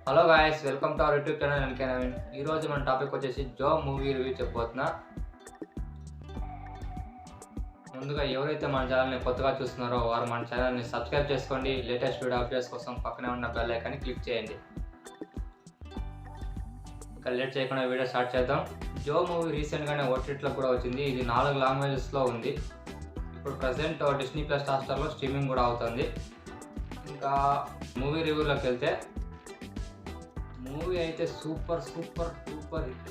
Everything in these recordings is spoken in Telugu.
Hello guys, welcome to our YouTube channel NK Naveen. ఈరోజు మన టాపిక్ వచ్చేసి జో మూవీ రివ్యూ చెప్పబోతున్నా. ముందుగా ఎవరైతే మన ఛానల్ని కొత్తగా చూస్తున్నారో వారు మన ఛానల్ని సబ్స్క్రైబ్ చేసుకోండి. లేటెస్ట్ వీడియో అప్డేట్స్ కోసం పక్కనే ఉన్న బెల్ ఐకాన్ని క్లిక్ చేయండి. ఇక లేట్ చేయకుండా వీడియో స్టార్ట్ చేద్దాం. జో మూవీ రీసెంట్గానే ఓటీటీలో కూడా వచ్చింది. ఇది 4 లాంగ్వేజెస్లో ఉంది. ఇప్పుడు ప్రజెంట్ డిస్నీ ప్లస్ హాట్‌స్టార్లో స్ట్రీమింగ్ కూడా అవుతుంది. ఇంకా మూవీ రివ్యూలోకి వెళ్తే మూవీ అయితే సూపర్ హిట్.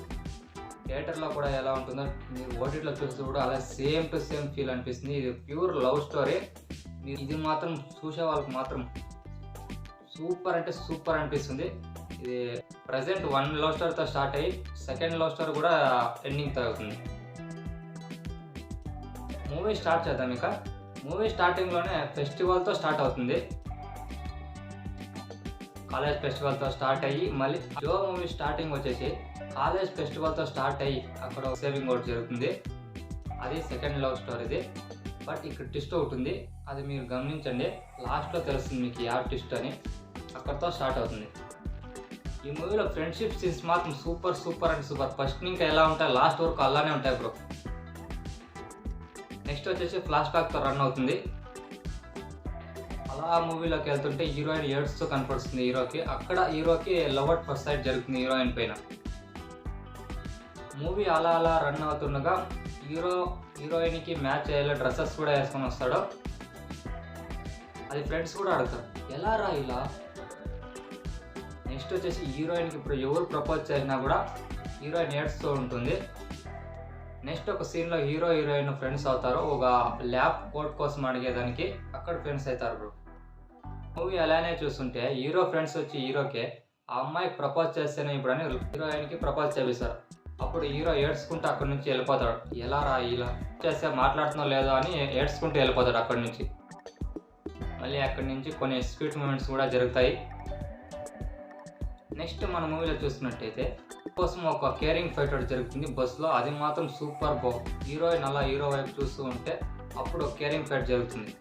థియేటర్లో కూడా ఎలా ఉంటుందో మీరు ఓటీటీలో చూస్తూ కూడా అలా సేమ్ టు సేమ్ ఫీల్ అనిపిస్తుంది. ఇది ప్యూర్ లవ్ స్టోరీ. మీరు ఇది మాత్రం చూసే వాళ్ళకి మాత్రం సూపర్ అంటే సూపర్ అనిపిస్తుంది. ఇది ప్రజెంట్ 1 లవ్ స్టోరీతో స్టార్ట్ అయ్యి సెకండ్ లవ్ స్టోరీ కూడా ఎండింగ్తో అవుతుంది. మూవీ స్టార్ట్ చేద్దాం. ఇక మూవీ స్టార్టింగ్లోనే ఫెస్టివల్తో స్టార్ట్ అవుతుంది. కాలేజ్ ఫెస్టివల్తో స్టార్ట్ అయ్యి మళ్ళీ జో మూవీ స్టార్టింగ్ వచ్చేసి కాలేజ్ ఫెస్టివల్తో స్టార్ట్ అయ్యి అక్కడ సేవింగ్ ఒకటి జరుగుతుంది. అది సెకండ్ లవ్ స్టోరీది. బట్ ఇక్కడ ట్విస్ట్ ఒకటి ఉంది, అది మీరు గమనించండి. లాస్ట్లో తెలుస్తుంది మీకు ఆ ట్విస్ట్ అని. అక్కడితో స్టార్ట్ అవుతుంది. ఈ మూవీలో ఫ్రెండ్షిప్ సీన్స్ మాత్రం సూపర్ అండ్ సూపర్. ఫస్ట్ ఇంకా ఎలా ఉంటాయి లాస్ట్ వరకు అలానే ఉంటాయి బ్రో. నెక్స్ట్ వచ్చేసి ఫ్లాష్ బ్యాక్తో రన్ అవుతుంది. అలా మూవీలోకి వెళ్తుంటే హీరోయిన్ ఏడ్స్తో కనపడుతుంది హీరోకి. అక్కడ హీరోకి లవ్ అట్ ఫస్ట్ సైట్ జరుగుతుంది హీరోయిన్ పైన. మూవీ అలా రన్ అవుతుండగా హీరోయిన్కి మ్యాచ్ అయ్యేలా డ్రెస్సెస్ కూడా వేసుకొని వస్తాడు. అది ఫ్రెండ్స్ కూడా అడుగుతారు, ఎలా రా ఇలా. నెక్స్ట్ వచ్చేసి హీరోయిన్కి ఇప్పుడు ఎవరు ప్రపోజ్ చేసినా కూడా హీరోయిన్ ఏడ్స్తూ ఉంటుంది. నెక్స్ట్ ఒక సీన్లో హీరోయిన్ ఫ్రెండ్స్ అవుతారు. ఒక ల్యాబ్ కోట్ కోసం అడిగేదానికి అక్కడ ఫ్రెండ్స్ అవుతారు బ్రో. మూవీ అలానే చూస్తుంటే హీరో ఫ్రెండ్స్ వచ్చి హీరోకి ఆ అమ్మాయికి ప్రపోజ్ చేస్తేనే ఇప్పుడు అని హీరోయిన్కి ప్రపోజ్ చేపిస్తారు. అప్పుడు హీరో ఏడ్చుకుంటూ అక్కడి నుంచి వెళ్ళిపోతాడు. ఎలా రా ఇలా చేస్తే మాట్లాడుతున్నా లేదో అని ఏడ్చుకుంటూ వెళ్ళిపోతాడు అక్కడి నుంచి. మళ్ళీ అక్కడి నుంచి కొన్ని స్వీట్ మూమెంట్స్ కూడా జరుగుతాయి. నెక్స్ట్ మన మూవీలో చూస్తున్నట్టయితే కోసం ఒక కేరింగ్ ఫైట్ ఒకటి జరుగుతుంది బస్సులో. అది మాత్రం సూపర్ బో. హీరోయిన్ అలా హీరో వైపు చూస్తూ ఉంటే అప్పుడు కేరింగ్ ఫైట్ జరుగుతుంది.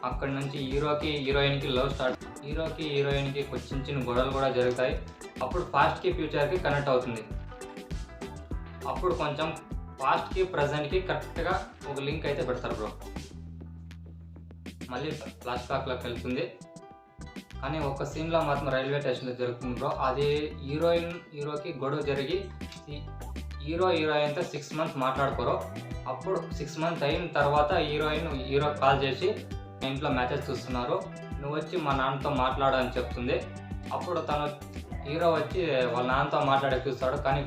అక్కడి నుంచి హీరోకి హీరోయిన్కి లవ్ స్టార్ట్. హీరోకి హీరోయిన్కి చిన్న గొడవలు కూడా జరుగుతాయి. అప్పుడు పాస్ట్కి ఫ్యూచర్కి కనెక్ట్ అవుతుంది. అప్పుడు కొంచెం పాస్ట్కి ప్రజెంట్కి కరెక్ట్గా ఒక లింక్ అయితే పెడతారు బ్రో. మళ్ళీ ఫ్లాష్ బ్యాక్లోకి వెళ్తుంది. కానీ ఒక సీన్లో మాత్రం రైల్వే స్టేషన్లో జరుగుతుంది బ్రో. అది హీరోకి గొడవ జరిగి హీరోయిన్తో 6 months మాట్లాడుకోరు. అప్పుడు 6 months అయిన తర్వాత హీరో కాల్ చేసి ఇంట్లో మ్యాచెస్ చూస్తున్నారు, నువ్వు వచ్చి మా నాన్నతో మాట్లాడు అని చెప్తుంది. అప్పుడు హీరో వచ్చి వాళ్ళ నాన్నతో మాట్లాడే చూస్తాడు. కానీ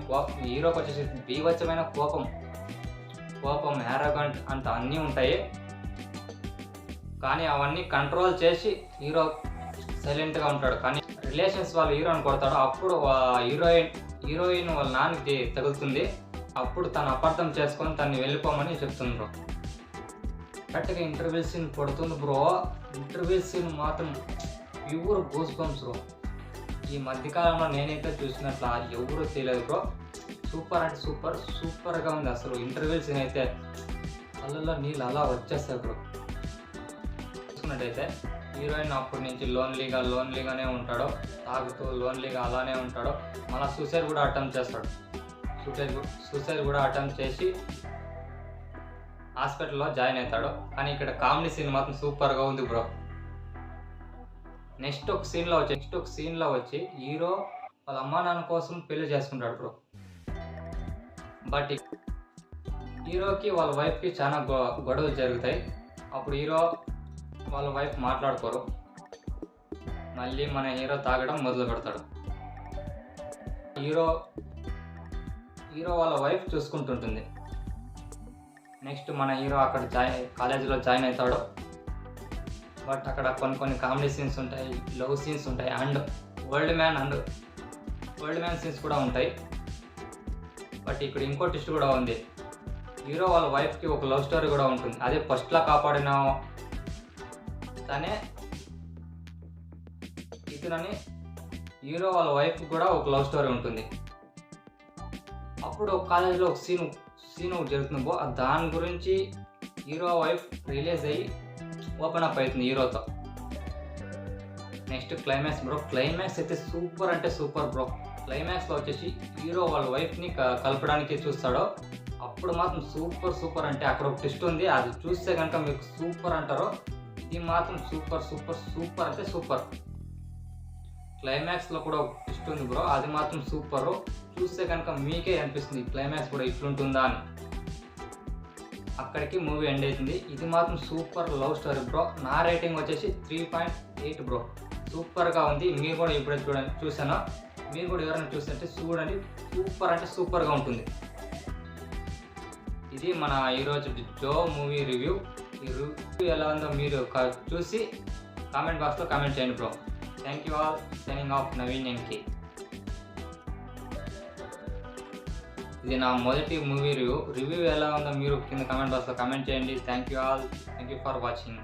హీరోకి వచ్చేసి బీభత్సమైన కోపం యారోగంట్ అంత అన్నీ ఉంటాయి. కానీ అవన్నీ కంట్రోల్ చేసి హీరో సైలెంట్గా ఉంటాడు. కానీ రిలేషన్స్ వాళ్ళు హీరోని కొడతాడు. అప్పుడు హీరోయిన్ వాళ్ళ నాన్నకి తగులుతుంది. అప్పుడు తను అపార్థం చేసుకొని తను వెళ్ళిపోమని చెప్తుంది బ్రో. కరెక్ట్గా ఇంటర్వ్యూ సీన్ పడుతుంది బ్రో. ఇంటర్వ్యూ సీన్ మాత్రం ప్యూర్ గూస్ బంప్స్ బ్రో. ఈ మధ్యకాలంలో నేనైతే చూసినట్లు ఎవరు తెలియదు బ్రో. సూపర్ అంటే సూపర్గా ఉంది అసలు. ఇంటర్వ్యూ సీన్ అయితే కళ్ళల్లో నీళ్ళు అలా వచ్చేస్తాయి బ్రో. చూసుకున్నట్టయితే హీరోయిన్ అప్పటి నుంచి లోన్లీగానే ఉంటాడు. తాగుతూ లోన్లీగా అలానే ఉంటాడు. మళ్ళీ సూసైడ్ కూడా అటెంప్ట్ చేస్తాడు. సూసైడ్ కూడా అటెంప్ట్ చేసి హాస్పిటల్లో జాయిన్ అవుతాడు. కానీ ఇక్కడ కామెడీ సీన్ మాత్రం సూపర్గా ఉంది బ్రో. నెక్స్ట్ ఒక సీన్లో వచ్చి హీరో వాళ్ళ అమ్మా నాన్న కోసం పెళ్లి చేసుకుంటాడు బ్రో. బట్ హీరోకి వాళ్ళ వైఫ్కి చాలా గొడవలు జరుగుతాయి. అప్పుడు హీరో వాళ్ళ వైఫ్ మాట్లాడుకోరు. మళ్ళీ మన హీరో తాగడం మొదలు పెడతాడు. హీరో వాళ్ళ వైఫ్ చూసుకుంటుంటుంది. నెక్స్ట్ మన హీరో అక్కడ కాలేజీలో జాయిన్ అవుతాడు. బట్ అక్కడ కొన్ని కామెడీ సీన్స్ ఉంటాయి, లవ్ సీన్స్ ఉంటాయి, అండ్ వరల్డ్ మ్యాన్ సీన్స్ కూడా ఉంటాయి. బట్ ఇక్కడ ఇంకో ట్విస్ట్ కూడా ఉంది. హీరో వాళ్ళ వైఫ్కి ఒక లవ్ స్టోరీ కూడా ఉంటుంది. అదే ఫస్ట్లో కాపాడిన తనే ఇతనని హీరో వాళ్ళ వైఫ్కి కూడా ఒక లవ్ స్టోరీ ఉంటుంది. అప్పుడు కాలేజీలో ఒక సీన్ ఒకటి జరుగుతుంది బో. దాని గురించి హీరో వైఫ్ రిలీజ్ అయ్యి ఓపెన్ అప్ అవుతుంది హీరోతో. Next climax bro. క్లైమాక్స్ అయితే సూపర్ అంటే సూపర్ బ్రో. క్లైమాక్స్లో వచ్చేసి హీరో వాళ్ళ వైఫ్ని కలపడానికి చూస్తాడో అప్పుడు మాత్రం సూపర్ అంటే అక్కడ ఒక ట్విస్ట్ ఉంది, అది చూస్తే కనుక మీకు సూపర్ అంటారో. ఇది మాత్రం సూపర్ అంటే సూపర్. క్లైమాక్స్లో కూడా ఒక ట్విస్ట్ ఉంది బ్రో, అది మాత్రం సూపర్. చూస్తే కనుక మీకే అనిపిస్తుంది క్లైమాక్స్ కూడా ఇట్లుంటుందా అని. అక్కడికి మూవీ ఎండ్ అవుతుంది. ఇది మాత్రం సూపర్ లవ్ స్టోరీ బ్రో. నా రేటింగ్ వచ్చేసి 3.8 బ్రో. సూపర్గా ఉంది. మీరు కూడా ఇప్పుడే చూసాను, మీరు కూడా ఎవరైనా చూస్తుంటే చూడండి, సూపర్ అంటే సూపర్గా ఉంటుంది. ఇది మన ఈరోజు జో మూవీ రివ్యూ. ఈ రివ్యూ ఎలా ఉందో మీరు చూసి కామెంట్ బాక్స్లో కామెంట్ చేయండి bro. Thank you all. Signing off Naveen NK. ఇది నా మొదటి మూవీ రివ్యూ ఎలా ఉందో మీరు కింద కామెంట్ బాక్స్లో కామెంట్ చేయండి. Thank you all. Thank you for watching.